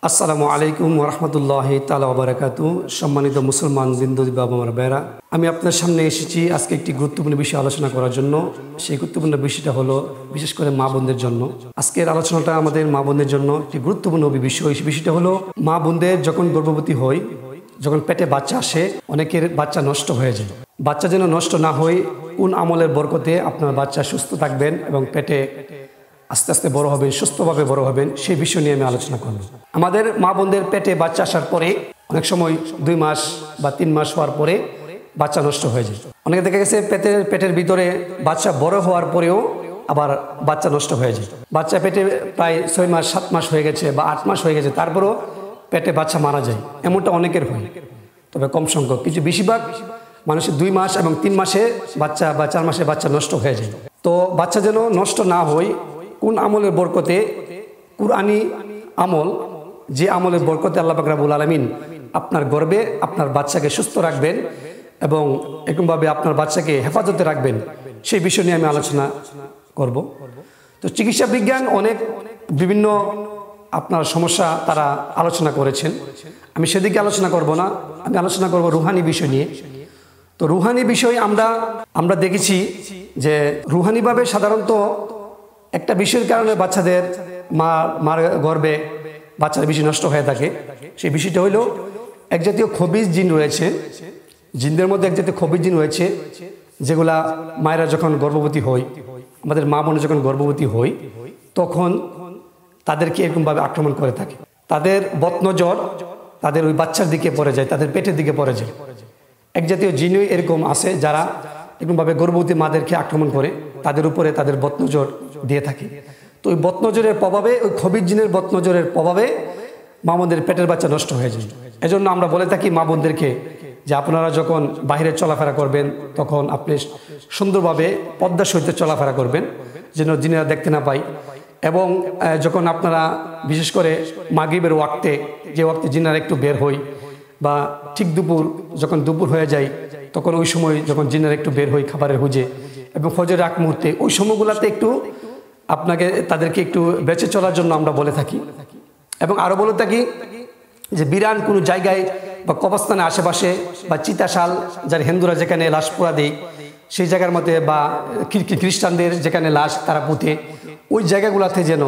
আসসালামু আলাইকুম ওরহমতুল্লাহি তাআলা ওয়া বারাকাতুহু। সম্মানিত মুসলমান বিন্দু বাবা আমার ভাইরা, আমি আপনার সামনে এসেছি আজকে একটি গুরুত্বপূর্ণ বিষয় আলোচনা করার জন্য। সেই গুরুত্বপূর্ণ বিষয়টা হলো বিশেষ করে মা বোনদের জন্য। আজকের আলোচনাটা আমাদের মা বোনদের জন্য একটি গুরুত্বপূর্ণ বিষয়। সেই বিষয়টা হলো মা বোনদের যখন গর্ভবতী হয়, যখন পেটে বাচ্চা আসে, অনেকের বাচ্চা নষ্ট হয়ে যায়। বাচ্চা যেন নষ্ট না হয়, কোন আমলের বরকতে আপনার বাচ্চা সুস্থ থাকবেন এবং পেটে আস্তে আস্তে বড় হবেন, সুস্থভাবে বড় হবেন, সেই বিষয় নিয়ে আমি আলোচনা করব। আমাদের মা বোনদের পেটে বাচ্চা আসার পরে অনেক সময় 2 মাস বা 3 মাস হওয়ার পরে বাচ্চা নষ্ট হয়ে যায়। অনেকে দেখা গেছে পেটের ভিতরে বাচ্চা বড় হওয়ার পরেও আবার বাচ্চা নষ্ট হয়ে যায়। বাচ্চা পেটে প্রায় 6 মাস 7 মাস হয়ে গেছে বা 8 মাস হয়ে গেছে, তারপরেও পেটে বাচ্চা মারা যায়। এমনটা অনেকের হয়, তবে কম সংখ্যক। কিছু বেশিরভাগ মানুষের 2 মাস এবং 3 মাসে বাচ্চা বা 4 মাসে বাচ্চা নষ্ট হয়ে যায়। তো বাচ্চা যেন নষ্ট না হয়, কোন আমলের বরকতে, কুরআনি আমল, যে আমলের বরকতে আল্লাহ পাক রব্বুল আলামিন আপনার গর্ভে আপনার বাচ্চাকে সুস্থ রাখবেন এবং এরকমভাবে আপনার বাচ্চাকে হেফাজতে রাখবেন, সেই বিষয় নিয়ে আমি আলোচনা করব। তো চিকিৎসা বিজ্ঞান অনেক বিভিন্ন আপনার সমস্যা তারা আলোচনা করেছেন। আমি সেদিকে আলোচনা করব না, আমি আলোচনা করব রুহানি বিষয় নিয়ে। তো রুহানি বিষয় আমরা দেখেছি যে রুহানিভাবে সাধারণত একটা বিষয়ের কারণে বাচ্চাদের মার গর্ভে বাচ্চার বেশি নষ্ট হয়ে থাকে। সেই বিষয়টা হইল এক জাতীয় খবিজ জিন রয়েছে, জিনদের মধ্যে এক জাতীয় খবিজ জিন রয়েছে, যেগুলা মায়েরা যখন গর্ভবতী হয়, আমাদের মা বোনে যখন গর্ভবতী হয়, তখন তাদেরকে এরকমভাবে আক্রমণ করে থাকে। তাদের বদনজর তাদের ওই বাচ্চার দিকে পড়ে যায়, তাদের পেটের দিকে পড়ে যায়। এক জাতীয় জিনই এরকম আছে যারা এরকমভাবে গর্ভবতী মাদেরকে আক্রমণ করে, তাদের উপরে তাদের বদনজর দিয়ে থাকে। তো ওই বদনজরের প্রভাবে, ওই খবিজ জিনের বদনজরের প্রভাবে মা বোনদের পেটের বাচ্চা নষ্ট হয়ে যায়। এজন্য আমরা বলে থাকি মা বোনদেরকে যে আপনারা যখন বাইরে চলাফেরা করবেন, তখন আপনি সুন্দরভাবে পর্দার সহিত চলাফেরা করবেন, যেন জিনেরা দেখতে না পায়। এবং যখন আপনারা বিশেষ করে মাগরিবের ওয়াক্তে, যে ওয়াক্তে জিনেরা একটু বের হয়, বা ঠিক যখন দুপুর হয়ে যায়, তখন ওই সময় যখন জিনেরা একটু বের হয় খাবারের হুজে, এবং ফজরের আগ মুহূর্তে, ওই সময়গুলোতে একটু তাদেরকে একটু বেঁচে চলার জন্য আমরা বলে থাকি। এবং আরও বলে থাকি যে বিরান কোনো জায়গায় বা কবরস্থানের আশেপাশে বা চিতাশাল, যার হিন্দুরা যেখানে লাশ পোড়া দেয় সেই জায়গার মধ্যে, বা খ্রিস্টানদের যেখানে লাশ তারা পুঁতে, ওই জায়গাগুলোতে যেন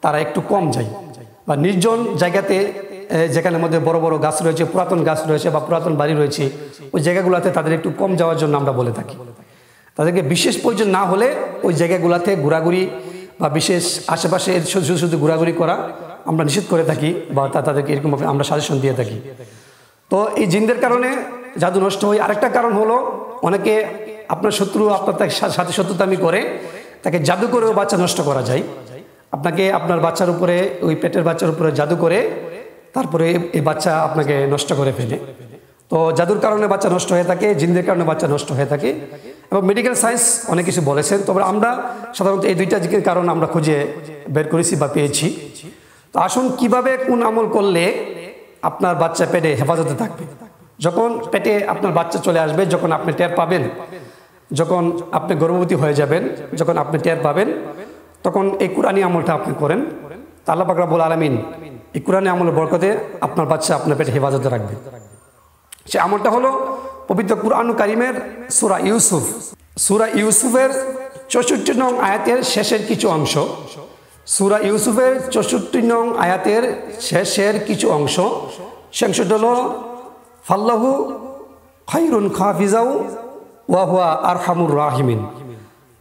তারা একটু কম যায়, বা নির্জন জায়গাতে যেখানে মধ্যে বড় বড় গাছ রয়েছে, পুরাতন গাছ রয়েছে বা পুরাতন বাড়ি রয়েছে, ওই জায়গাগুলোতে তাদের একটু কম যাওয়ার জন্য আমরা বলে থাকি। তাদেরকে বিশেষ প্রয়োজন না হলে ওই জায়গাগুলোতে ঘোরাঘুরি বা বিশেষ আশেপাশে শুধু ঘোরাঘুরি করা আমরা নিষেধ করে থাকি, বা তাদেরকে এরকমভাবে আমরা সাজেশন দিয়ে থাকি। তো এই জিনদের কারণে জাদু নষ্ট হয়। আরেকটা কারণ হলো, অনেকে আপনার শত্রু আপনার সাথে শত্রুতামি করে, তাকে জাদু করেও বাচ্চা নষ্ট করা যায়। আপনাকে আপনার বাচ্চার উপরে, ওই পেটের বাচ্চার উপরে জাদু করে তারপরে এই বাচ্চা আপনাকে নষ্ট করে ফেলে। তো জাদুর কারণে বাচ্চা নষ্ট হয়ে থাকে, জিনদের কারণে বাচ্চা নষ্ট হয়ে থাকে, এবং মেডিকেল সায়েন্স অনেক কিছু বলেছেন। তবে আমরা সাধারণত এই দুইটা জিকের কারণ আমরা খুঁজে বের করেছি বা পেয়েছি। তো আসুন, কিভাবে কোন আমল করলে আপনার বাচ্চা পেটে হেফাজতে থাকবে। যখন পেটে আপনার বাচ্চা চলে আসবে, যখন আপনি টের পাবেন, যখন আপনি গর্ভবতী হয়ে যাবেন, যখন আপনি টের পাবেন, তখন এই কুরআনি আমলটা আপনি করেন। আল্লাহ পাক রব্বুল আলামিন এই কুরআনি আমলের বরকতে আপনার বাচ্চা আপনার পেটে হেফাজতে রাখবে। সে আমলটা হলো পবিত্র কুরআনুল কারীমের সূরা ইউসুফ, সূরা ইউসুফের 64 নং আয়াতের শেষের কিছু অংশ। সূরা ইউসুফের 64 নং আয়াতের শেষের কিছু অংশ, সে অংশটা হলো ফাল্লাহু খায়রুন হাফিজাও ওয়া হুয়া আরহামুর রাহিমিন।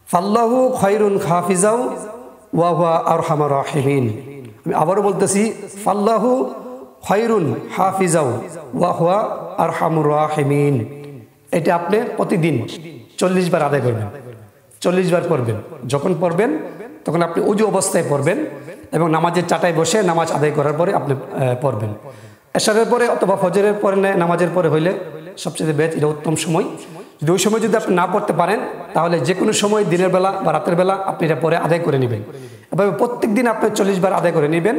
ফাল্লাহু খায়রুন হাফিজাও ওয়া হুয়া আরহামুর রাহিমিন। আমি আবারও বলতেছি, ফাল্লাহু খায়রুন হাফিজাও ওয়া হুয়া আরহামুর রাহিমিন। এটা আপনি প্রতিদিন 40 বার আদায় করবেন, 40 বার পড়বেন। যখন পড়বেন তখন আপনি ওযু অবস্থায় পড়বেন, এবং নামাজের চাটায় বসে নামাজ আদায় করার পরে আপনি পড়বেন। এশারের পরে অথবা ফজরের পরে, নামাজের পরে হইলে সবচেয়ে বেস্ট, এটা উত্তম সময়। যদি ওই সময় যদি আপনি না পড়তে পারেন, তাহলে যে কোনো সময় দিনের বেলা বা রাতের বেলা আপনি এটা পরে আদায় করে নেবেন। এভাবে প্রত্যেক দিন আপনি 40 বার আদায় করে নেবেন।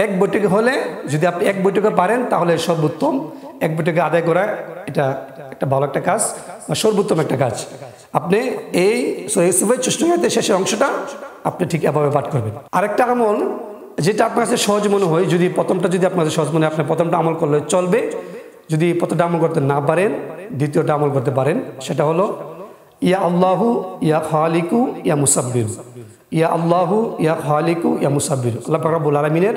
এক বৈঠকে হলে, যদি আপনি এক বৈঠকে পারেন, তাহলে সর্বোত্তম। এক বৈঠকে আদায় করা এটা একটা ভালো একটা কাজ, বা সর্বোত্তম একটা কাজ। আপনি এই সূরা ইউসুফের 64 শেষের অংশটা আপনি ঠিক এভাবে পাঠ করবেন। আরেকটা আমল যেটা আপনার কাছে সহজ মনে হয়, যদি প্রথমটা যদি আপনার কাছে সহজ মনে হয়, আপনি প্রথমটা আমল করলে চলবে। যদি প্রথমটা আমল করতে না পারেন, দ্বিতীয়টা আমল করতে পারেন। সেটা হলো ইয়া আল্লাহু ইয়া খালিকু ইয়া মুসাব্বির। ইয়া আল্লাহু ইয়া খালিকু ইয়া মুসাব্বির। আল্লাহ পাক রব্বুল আলামিনের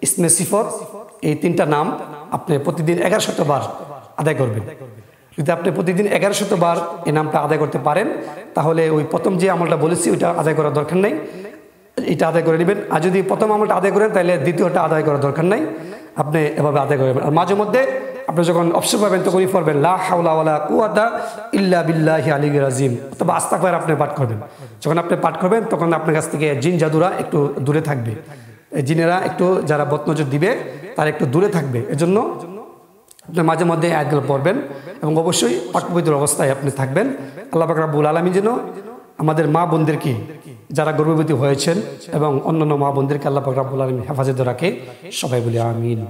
ইসমে সিফত, এই তিনটা নাম আপনি প্রতিদিন 1100 বার আদায় করবেন। যদি আপনি প্রতিদিন 1100 বার এই নামটা আদায় করতে পারেন, তাহলে ওই প্রথম যে আমলটা বলেছি ওইটা আদায় করার দরকার নেই, এটা আদায় করে নেবেন। আর যদি প্রথম আমলটা আদায় করেন, তাহলে দ্বিতীয়টা আদায় করার দরকার নাই, আপনি এভাবে আদায় করবেন। আর মাঝে মধ্যে আপনি যখন অবসর পাবেন তখনই পড়বেন লা হাওলা ওয়ালা কুওয়াতা ইল্লা বিল্লাহি আলিয়্যিল আযীম, অথবা আস্তাগফির আপনি পাঠ করবেন। যখন আপনি পাঠ করবেন তখন আপনার কাছ থেকে জিন জাদুরা একটু দূরে থাকবে, জিনেরা একটু, যারা বদনজর দিবে তারা একটু দূরে থাকবে। এজন্য আপনি মাঝে মধ্যে আয়াতগুলো পড়বেন এবং অবশ্যই পাক পবিত্র অবস্থায় আপনি থাকবেন। আল্লাহ পাক রব্বুল আলামিন যেন আমাদের মা বোনদেরকে, যারা গর্ভবতী হয়েছেন এবং অন্যান্য মা বোনদেরকে আল্লাহ পাক রব্বুল আলামিন হেফাজতে রাখে। সবাই বলি আমিন।